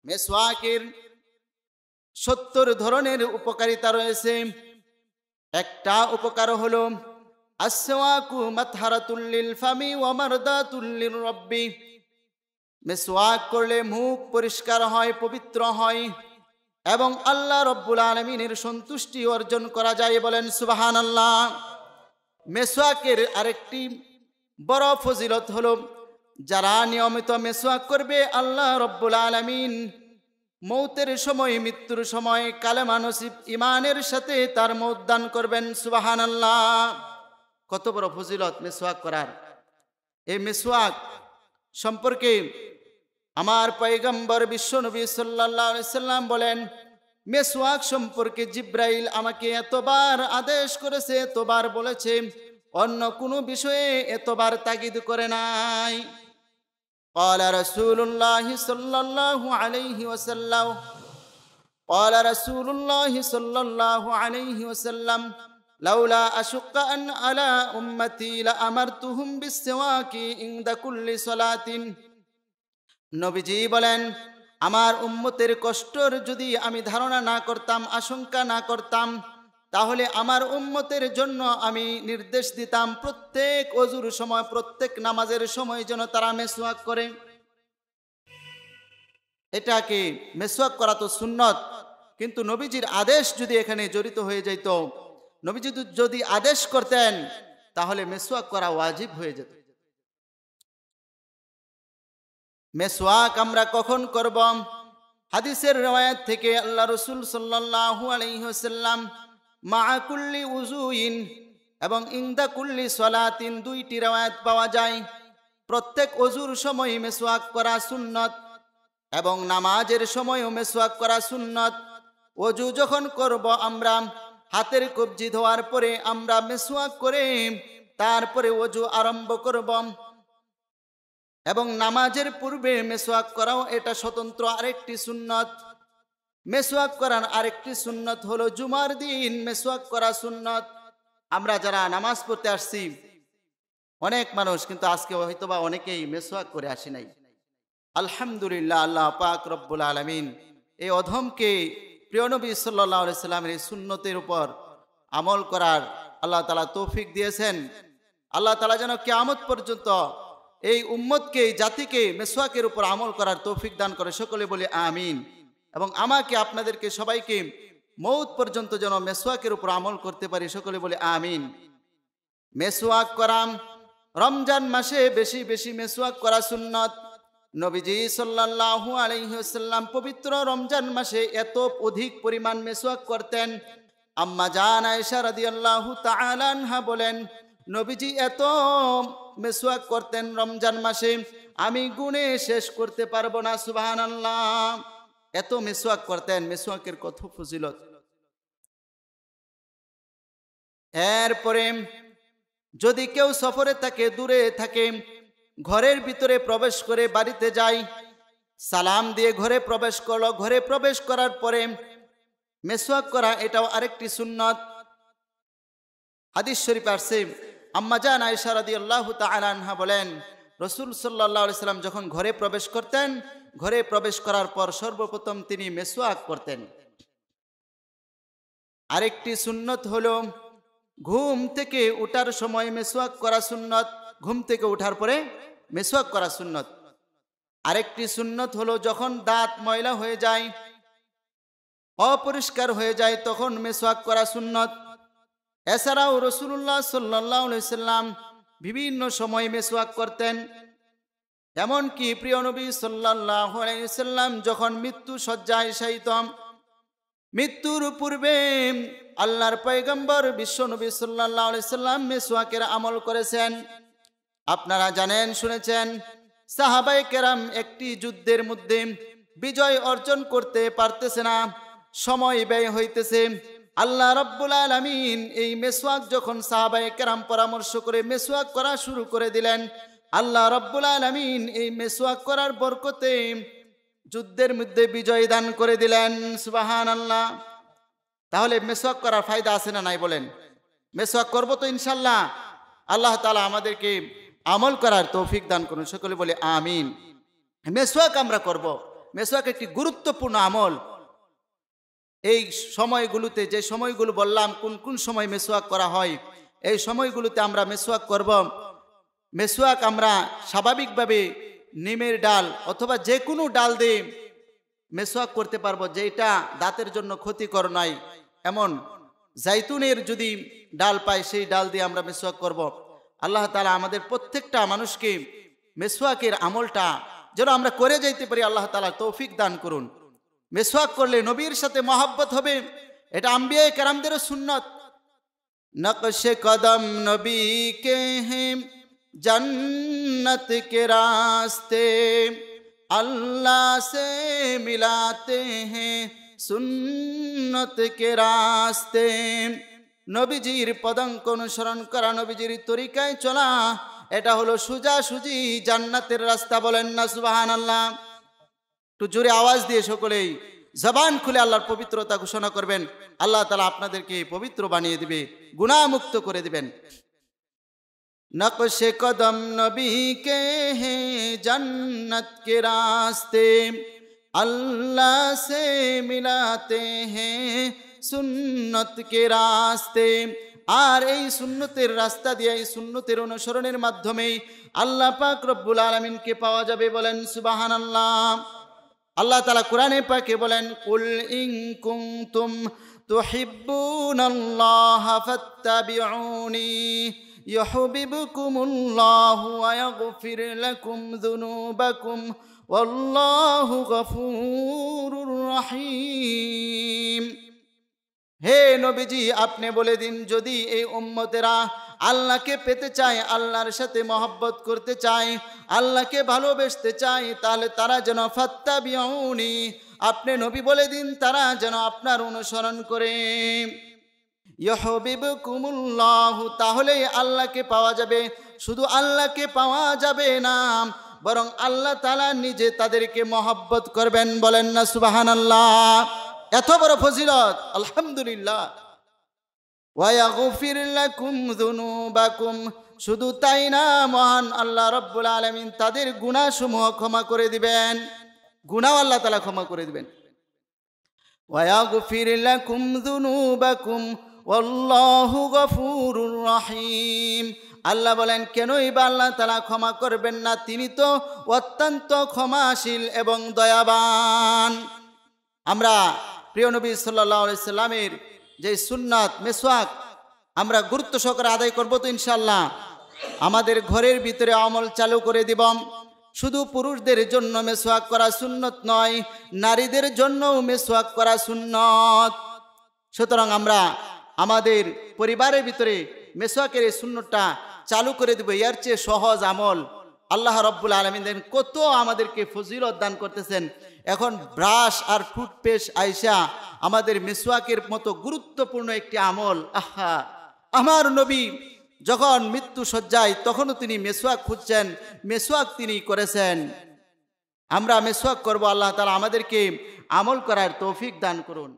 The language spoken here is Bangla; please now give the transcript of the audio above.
মেসওয়াকের 70 ধরনের উপকারিতা রয়েছে। একটা উপকার হলো আসওয়াকু মাতহারাতুল লিল ফামি ওয়া মারদাতুল লির রাব্বি। মেসওয়াক করলে মুখ পরিষ্কার হয়, পবিত্র হয় এবং আল্লাহ রব্বুল আলামিনের সন্তুষ্টি অর্জন করা যায়। বলেন সুবহানাল্লাহ। মেসওয়াকের আরেকটি বড় ফজিলত হলো যারা নিয়মিত মেসওয়াক করবে আল্লাহ রব্বুল আলামিন মৌতের সময়, মৃত্যুর সময় কালেমা নসিব ইমানের সাথে তার মৌত দান করবেন। সুবহানাল্লাহ। কত বড় ফজিলত মেসওয়াক করার। এই মেসওয়াক সম্পর্কে আমার পয়গম্বর বিশ্বনবী সাল্লাল্লাহু আলাইহি সাল্লাম বলেন, মেসওয়াক সম্পর্কে জিব্রাইল আমাকে এতবার আদেশ করেছে, এতবার বলেছে, অন্য কোনো বিষয়ে এতবার তাগিদ করে নাই। قال رسول الله صلى الله عليه وسلم قال رسول الله صلى الله عليه وسلم لولا أشق أن على أمتي لأمرتهم بالسواك عند كل صلاة। নবীজি বলেন, আমার উম্মতের কষ্টর যদি আমি ধারণা না করতাম, আশঙ্কা না করতাম, তাহলে আমার উম্মতের জন্য আমি নির্দেশ দিতাম প্রত্যেক ওযুর সময়, প্রত্যেক নামাজের সময় যেন তারা মেসওয়াক করে। এটাকে মেসওয়াক করা তো সুন্নত, কিন্তু নবীজির আদেশ যদি এখানে জড়িত হয়ে যেত, নবীজি যদি আদেশ করতেন তাহলে মেসওয়াক করা ওয়াজিব হয়ে যেত। মেসওয়াক আমরা কখন করব? হাদিসের riwayat থেকে আল্লাহ রাসূল সাল্লাল্লাহু আলাইহি ওয়াসাল্লাম মা কুল্লি উযুইন এবং ইনদা কুল্লি সালাতিন দুইটি riwayat পাওয়া যায়। প্রত্যেক ওযুর সময় মেসওয়াক করা সুন্নত এবং নামাজের সময়ও মেসওয়াক করা সুন্নত। ওযু যখন করব আমরা হাতের কবজি ধোয়ার পরে আমরা মেসওয়াক করে তারপরে ওযু আরম্ভ করব এবং নামাজের পূর্বে মেসওয়াক করাও এটা স্বতন্ত্র আরেকটি সুন্নত। মেসওয়াক করার আরেকটি সুন্নত হলো জুমার দিন মেসওয়াক করা সুন্নত। আমরা যারা নামাজ পড়তে আসছি অনেক মানুষ কিন্তু আজকে হয়তোবা অনেকেই মেসওয়াক করে আসি নাই। আলহামদুলিল্লাহ, আল্লাহ পাক রব্বুল আলামিন এই অধমকে প্রিয় নবী সাল্লাল্লাহু আলাইহি সাল্লামের এই সুন্নতের উপর আমল করার আল্লাহ তাআলা তৌফিক দিয়েছেন। আল্লাহ তাআলা যেন কিয়ামত পর্যন্ত এই উম্মতকে, এই জাতিকে মেসওয়াকের উপর আমল করার তৌফিক দান করে। সকলে বলি আমিন। এবং আমাকে, আপনাদেরকে সবাইকে মৌত পর্যন্ত যেন মেসওয়াকের উপর আমল করতে পারি। সকলে বলি আমিন। মেসওয়াক করা রমজান মাসে বেশি বেশি মেসওয়াক করা সুন্নত। নবীজি সাল্লাল্লাহু আলাইহি ওয়াসাল্লাম পবিত্র রমজান মাসে এত অধিক পরিমাণ মেসওয়াক করতেন। আম্মা জান আয়েশা রাদিয়াল্লাহু তাআলা আনহা বলেন, নবীজি এত মেসওয়াক করতেন রমজান মাসে আমি গুণে শেষ করতে পারবো না। সুবহানাল্লাহ। এত মেসওয়াক করতেন। মেসওয়াকের কত ফজিলত। এরপরে যদি কেউ সফরে থাকে, দূরে থাকে, ঘরের ভিতরে প্রবেশ করে বাড়িতে যায়, সালাম দিয়ে ঘরে প্রবেশ করলো, ঘরে প্রবেশ করার পরে মেসওয়াক করা এটাও আরেকটি সুন্নত। হাদিস শরীফ আসছে, আম্মা জান আয়েশা রাদিয়াল্লাহু তাআলা আনহা বলেন, রাসূল সাল্লাল্লাহু আলাইহি সাল্লাম যখন ঘরে প্রবেশ করতেন, ঘরে প্রবেশ করার পর সর্বপ্রথম তিনি মেসওয়াক করতেন। আরেকটি সুন্নত হলো ঘুম থেকে ওঠার সময় মেসওয়াক করা সুন্নত। ঘুম থেকে ওঠার পরে মেসওয়াক করা সুন্নত। আরেকটি সুন্নত হলো যখন দাঁত ময়লা হয়ে যায়, অপরিষ্কার হয়ে যায়, তখন মেসওয়াক করা সুন্নত। এছাড়াও রাসূলুল্লাহ সাল্লাল্লাহু আলাইহি সাল্লাম বিভিন্ন সময় মেসওয়াক করতেন। এমনকি প্রিয় নবী সাল্লাল্লাহু আলাইহি সাল্লাম যখন মৃত্যু শয্যায় শায়িত, মৃত্যুর পূর্বে আল্লাহর পয়গম্বর বিশ্ব নবী সাল্লাল্লাহু আলাইহি সাল্লাম মেসওয়াকের আমল করেছেন। আপনারা জানেন, শুনেছেন, সাহাবায়ে কেরাম একটি যুদ্ধের মধ্যে বিজয় অর্জন করতে পারতেছে না, সময় ব্যয় হইতেছে। আল্লাহ রাব্বুল আলামিন এই মেসওয়াক যখন সাহাবায়ে কেরাম পরামর্শ করে মেসওয়াক করা শুরু করে দিলেন, আল্লাহ রাব্বুল আলামিন এই মেসওয়াক করার বরকতে যুদ্ধের মধ্যে বিজয় দান করে দিলেন। সুবহানাল্লাহ। তাহলে মেসওয়াক করার ফায়দা আছে না নাই বলেন? মেসওয়াক করব তো ইনশাআল্লাহ। আল্লাহ তাআলা আমাদেরকে আমল করার তৌফিক দান করুন। সকলে বলে আমিন। মেসওয়াক আমরা করব। মেসওয়াক একটি গুরুত্বপূর্ণ আমল। এই সময়গুলোতে, যে সময়গুলো বললাম কোন কোন সময় মেসওয়াক করা হয়, এই সময়গুলোতে আমরা মেসওয়াক করব। মেসওয়াক আমরা স্বাভাবিকভাবে নিমের ডাল অথবা যে কোনো ডাল দিয়ে মেসওয়াক করতে পারবো, যেটা দাঁতের জন্য ক্ষতিকর নয়। এমন জাইতুনের যদি ডাল পাই, সেই ডাল দিয়ে আমরা মেসওয়াক করব। আল্লাহ তাআলা আমাদের প্রত্যেকটা মানুষকে মেসওয়াকের আমলটা যেন আমরা করে যাইতে পারি, আল্লাহ তাআলা তৌফিক দান করুন। মেসওয়াক করলে নবীর সাথে মহব্বত হবে, এটা আম্বিয়া কেরামদেরও সুন্নত। নকশে কদম নবী কে हैं जन्नत के रास्ते, अल्लाह से मिलाते हैं सुन्नत के रास्ते। নবীজির পদাঙ্ক অনুসরণ করা, নবীজির তরিকায় চলা, এটা হলো সোজাসুজি জান্নাতের রাস্তা। বলেন না সুবহানাল্লাহ। একটু জোরে আওয়াজ দিয়ে সকলেই জবান খুলে আল্লাহর পবিত্রতা ঘোষণা করবেন। আল্লাহ তাআলা আপনাদেরকে পবিত্র বানিয়ে দিবে, গুনাহমুক্ত করে দিবেন। नक्शे कदम नबी के हैं जन्नत के रास्ते, अल्लाह से मिलाते हैं सुन्नत के रास्ते। আর এই সুন্নতের রাস্তা দিয়ে, এই সুন্নতের অনুসরণের মাধ্যমে আল্লাহ পাক রব্বুল আলামিনকে পাওয়া যাবে। বলেন সুবহানাল্লাহ। আল্লাহ তাআলা কোরআনে পাকে বলেন, কুল ইন কুনতুম তুহিব্বুনাল্লাহ ফাত্তাবিউনি ইউহিব্বুকুমুল্লাহু ওয়া ইয়াগফির লাকুম যুনুবাকুম ওয়াল্লাহু গফুরুর রহিম। হে নবীজি, আপনি বলে দিন, যদি এই উম্মতেরা আল্লাহকে পেতে চায়, আল্লাহর সাথে মহব্বত করতে চায়, আল্লাহকে ভালোবাসতে চায়, তাহলে তারা যেন ফাত্তাবিউনি, আপনি নবী বলে দিন, তারা যেন আপনার অনুসরণ করে। ইউহিব্বুকুমুল্লাহ, তাহলে আল্লাহকে পাওয়া যাবে। শুধু আল্লাহকে পাওয়া যাবে না, বরং আল্লাহ তাআলা নিজে তাদেরকে মহব্বত করবেন। বলেন না সুবহানাল্লাহ। এত বড় ফজিলত, আলহামদুলিল্লাহ। ওয়া ইয়াগফির লাকুম যুনুবাকুম, শুধু তাই না, মহান আল্লাহ রাব্বুল আলামিন তাদের গুনাহসমূহ ক্ষমা করে দিবেন। গুনাহ আল্লাহ তাআলা ক্ষমা করে দিবেন। ওয়া ইয়াগফির লাকুম যুনুবাকুম ওয়াল্লাহু গফুরুর রহিম। আল্লাহ বলেন, কেনই বা আল্লাহ তাআলা ক্ষমা করবেন না? তিনি তো অত্যন্ত ক্ষমাশীল এবং দয়াবান। আমরা প্রিয় নবী সাল্লাল্লাহু আলাইহি সাল্লামের যে সুন্নাত মেসওয়াক আমরা গুরুত্ব সহকারে আদায় করব তো ইনশাআল্লাহ। আমাদের ঘরের ভিতরে আমল চালু করে দিব। শুধু পুরুষদের জন্য মেসওয়াক করা সুন্নত নয়, নারীদের জন্যও মেসওয়াক করা সুন্নত। সুতরাং আমরা আমাদের পরিবারের ভিতরে মেসওয়াকের এই সুন্নতটা চালু করে দেব। এর চেয়ে সহজ আমল আল্লাহ রাব্বুল আলামিন দেন কত আমাদেরকে ফজিলত দান করতেছেন। এখন ব্রাশ আর টুথপেস্ট আইসা আমাদের মেসওয়াকের মতো গুরুত্বপূর্ণ একটি আমল। আহা, আমার নবী যখন মৃত্যু শয্যায়, তখনও তিনি মেসওয়াক খুঁজছেন, মেসওয়াক তিনি করেছেন। আমরা মেসওয়াক করব। আল্লাহ তাআলা আমাদেরকে আমল করার তৌফিক দান করুন।